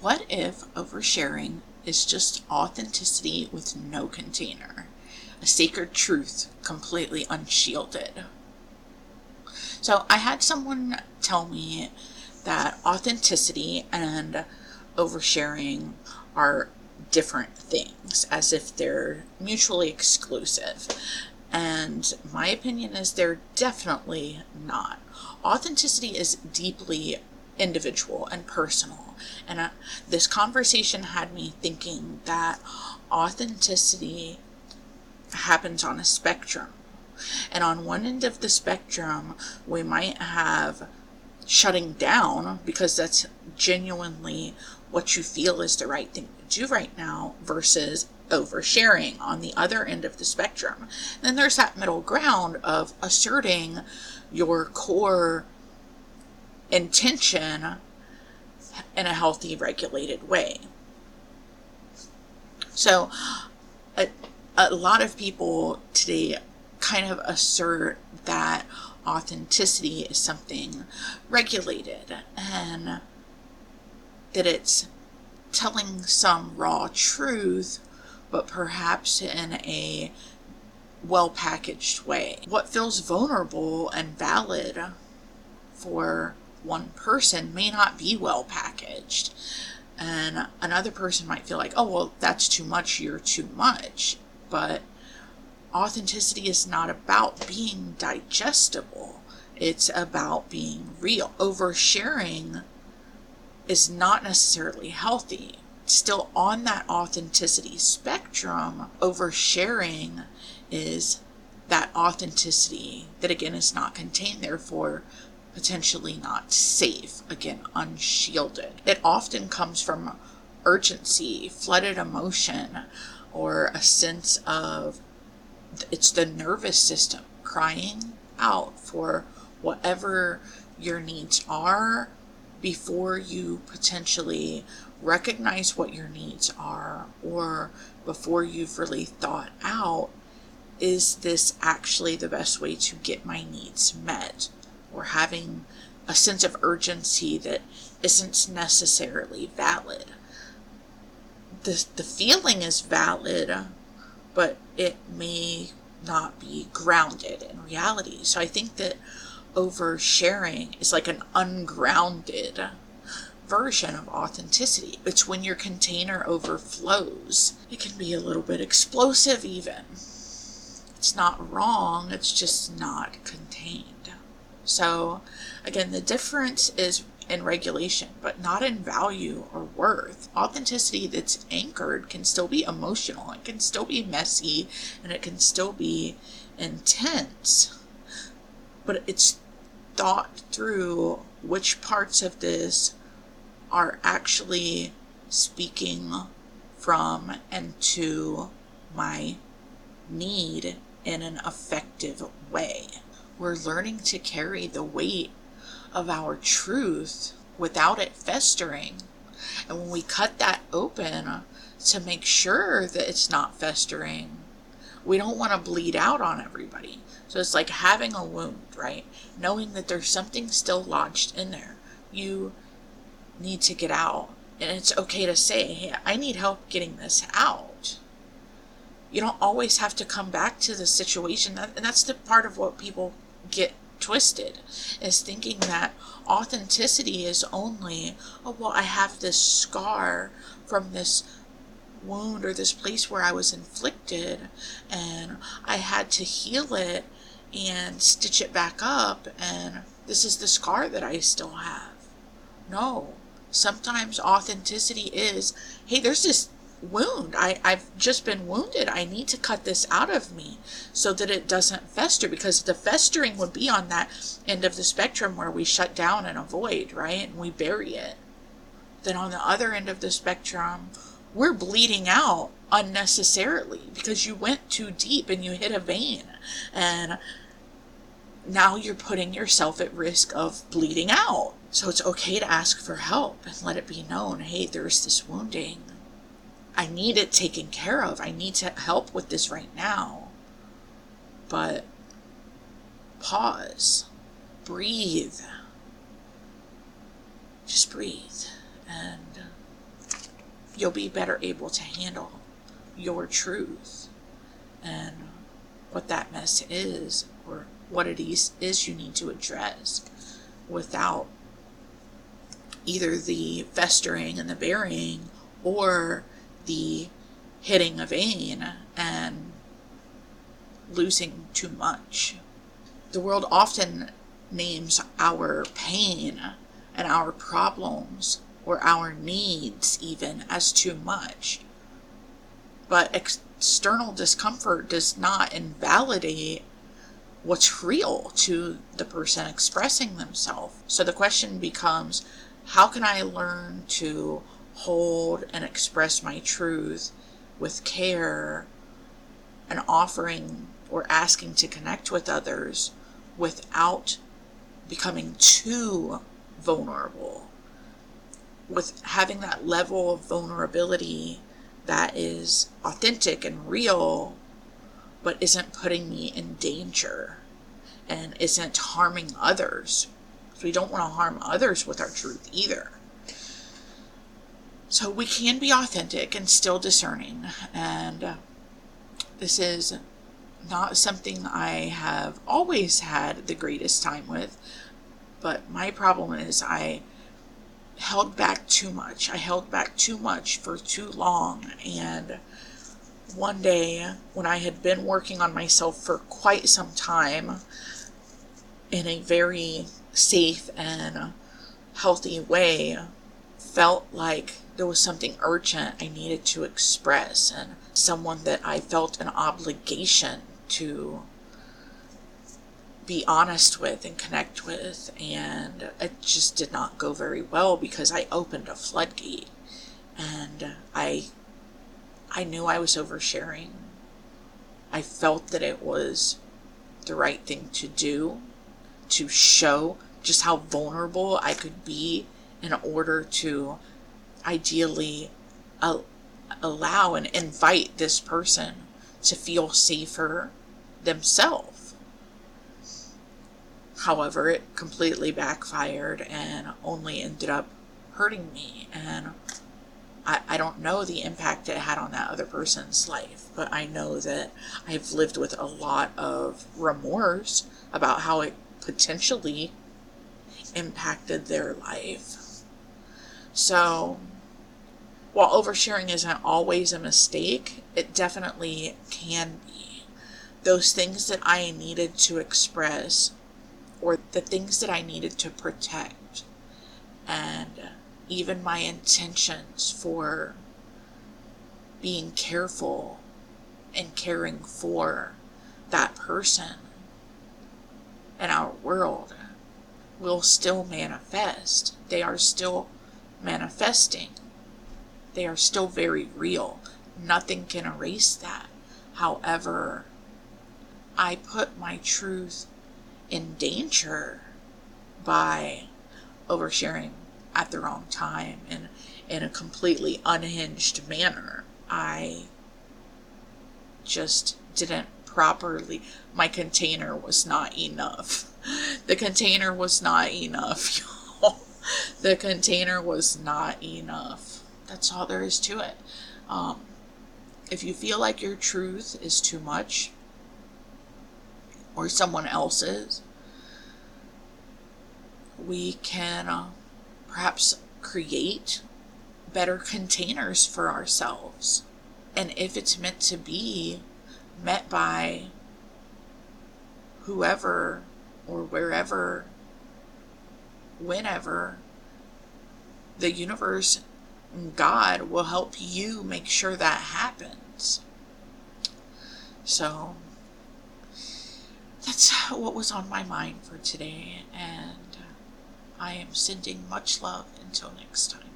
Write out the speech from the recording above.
What if oversharing is just authenticity with no container? A sacred truth completely unshielded. So I had someone tell me that authenticity and oversharing are different things, as if they're mutually exclusive. And my opinion is they're definitely not. Authenticity is deeply individual and personal. And this conversation had me thinking that authenticity happens on a spectrum. And on one end of the spectrum, we might have shutting down because that's genuinely what you feel is the right thing to do right now, versus oversharing on the other end of the spectrum. Then there's that middle ground of asserting your core intention in a healthy, regulated way. So a lot of people today kind of assert that authenticity is something regulated and that it's telling some raw truth, but perhaps in a well-packaged way. What feels vulnerable and valid for one person may not be well packaged, and another person might feel like, oh, well, that's too much, you're too much. But authenticity is not about being digestible, it's about being real. Oversharing is not necessarily healthy. It's still on that authenticity spectrum. Oversharing is that authenticity that, again, is not contained, therefore potentially not safe, again, unshielded. It often comes from urgency, flooded emotion, or a sense of, it's the nervous system crying out for whatever your needs are before you potentially recognize what your needs are, or before you've really thought out, is this actually the best way to get my needs met? Or having a sense of urgency that isn't necessarily valid. The feeling is valid, but it may not be grounded in reality. So I think that oversharing is like an ungrounded version of authenticity. It's when your container overflows. It can be a little bit explosive even. It's not wrong, it's just not contained. So again, the difference is in regulation, but not in value or worth. Authenticity that's anchored can still be emotional, it can still be messy, and it can still be intense. But it's thought through which parts of this are actually speaking from and to my need in an effective way. We're learning to carry the weight of our truth without it festering. And when we cut that open to make sure that it's not festering, we don't want to bleed out on everybody. So it's like having a wound, right? Knowing that there's something still lodged in there. You need to get out. And it's okay to say, hey, I need help getting this out. You don't always have to come back to the situation. And that's the part of what people get twisted, is thinking that authenticity is only, oh, well, I have this scar from this wound or this place where I was inflicted, and I had to heal it and stitch it back up, and this is the scar that I still have. No, sometimes authenticity is, hey, there's this wound. I've just been wounded. I need to cut this out of me so that it doesn't fester, because the festering would be on that end of the spectrum where we shut down and avoid, right? And we bury it. Then on the other end of the spectrum, we're bleeding out unnecessarily because you went too deep and you hit a vein, and now you're putting yourself at risk of bleeding out. So it's okay to ask for help and let it be known, hey, there's this wounding. I need it taken care of. I need to help with this right now. But pause, breathe. Just breathe and you'll be better able to handle your truth and what that mess is, or what it is you need to address, without either the festering and the burying or the hitting a vein and losing too much. The world often names our pain and our problems or our needs even as too much. But external discomfort does not invalidate what's real to the person expressing themselves. So the question becomes, how can I learn to hold and express my truth with care and offering or asking to connect with others without becoming too vulnerable, with having that level of vulnerability that is authentic and real, but isn't putting me in danger and isn't harming others. So we don't want to harm others with our truth either. So we can be authentic and still discerning. And this is not something I have always had the greatest time with. But my problem is I held back too much. I held back too much for too long. And one day, when I had been working on myself for quite some time in a very safe and healthy way, felt like there was something urgent I needed to express, and someone that I felt an obligation to be honest with and connect with. And it just did not go very well because I opened a floodgate, and I knew I was oversharing. I felt that it was the right thing to do, to show just how vulnerable I could be in order to ideally allow and invite this person to feel safer themselves. However, it completely backfired and only ended up hurting me. And I don't know the impact it had on that other person's life, but I know that I've lived with a lot of remorse about how it potentially impacted their life. So, while oversharing isn't always a mistake, it definitely can be. Those things that I needed to express, or the things that I needed to protect, and even my intentions for being careful and caring for that person in our world, will still manifest. They are still manifesting. They are still very real. Nothing can erase that. However, I put my truth in danger by oversharing at the wrong time and in a completely unhinged manner. I just didn't properly, my container was not enough. The container was not enough, y'all. The container was not enough. That's all there is to it. If you feel like your truth is too much, or someone else's, we can perhaps create better containers for ourselves. And if it's meant to be met by whoever or wherever, whenever, the universe and God will help you make sure that happens. So that's what was on my mind for today, and I am sending much love until next time.